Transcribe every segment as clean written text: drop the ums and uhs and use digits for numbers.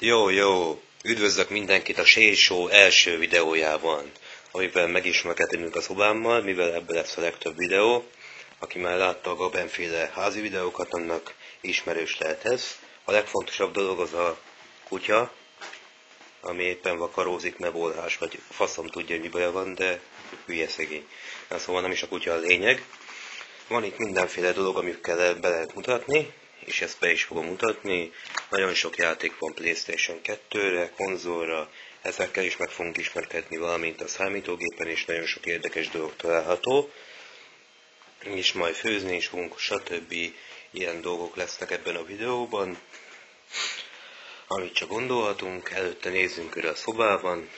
Jó, üdvözlök mindenkit a Shade Show első videójában, amiben megismerkedünk a szobámmal, mivel ebből lesz a legtöbb videó. Aki már látta a Gabenféle házi videókat, annak ismerős lehet ez. A legfontosabb dolog az a kutya, ami éppen vakarózik, mebolhás, vagy faszom tudja, hogy mi baja van, de hülye szegény. Szóval nem is a kutya a lényeg. Van itt mindenféle dolog, amikkel be lehet mutatni, és ezt be is fogom mutatni. Nagyon sok játék van PlayStation 2-re, konzolra, ezekkel is meg fogunk ismerkedni, valamint a számítógépen is nagyon sok érdekes dolog található. És majd főzni is fogunk, stb. Ilyen dolgok lesznek ebben a videóban, amit csak gondolhatunk. Előtte nézzünk körül a szobában,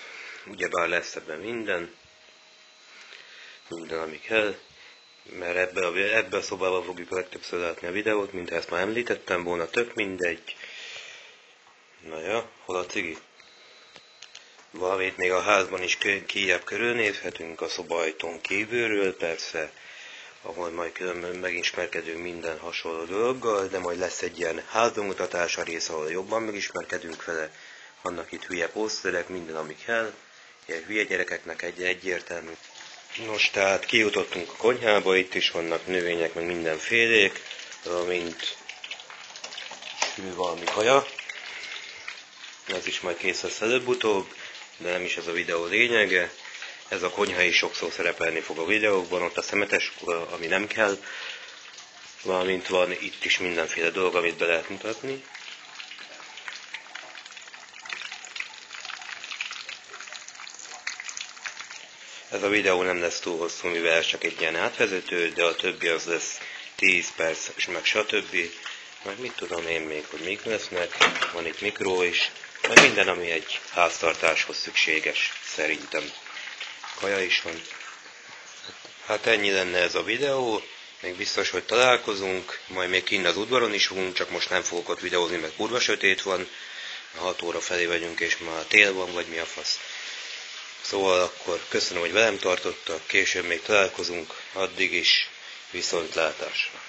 ugyebár lesz ebben minden, ami kell. Mert ebbe a szobában fogjuk legtöbbször látni a videót, mint ezt már említettem volna, tök mindegy. Na ja, hol a cigi? Valamit még a házban is kijebb körülnézhetünk, a szobajtón kívülről persze, ahol majd különben megismerkedünk minden hasonló dologgal, de majd lesz egy ilyen házbemutatása rész, ahol jobban megismerkedünk vele. Vannak itt hülye poszterek, minden ami kell, ilyen hülye gyerekeknek egyértelmű. Nos, tehát kijutottunk a konyhába, itt is vannak növények, meg mindenfélék, mint valami kaja. Ez is majd kész lesz előbb-utóbb, de nem is ez a videó lényege. Ez a konyha is sokszor szerepelni fog a videókban, ott a szemetes kura, ami nem kell, valamint van itt is mindenféle dolog, amit be lehet mutatni. Ez a videó nem lesz túl hosszú, mivel ez csak egy ilyen átvezető, de a többi az lesz 10 perc, és meg stb. Meg mit tudom én még, hogy mik lesznek, van itt mikró is, meg minden, ami egy háztartáshoz szükséges, szerintem. Kaja is van. Hát ennyi lenne ez a videó, még biztos, hogy találkozunk, majd még kinn az udvaron is fogunk, csak most nem fogok ott videózni, mert kurva sötét van, 6 óra felé vagyunk, és már tél van, vagy mi a fasz. Szóval akkor köszönöm, hogy velem tartottak, később még találkozunk, addig is viszontlátásra.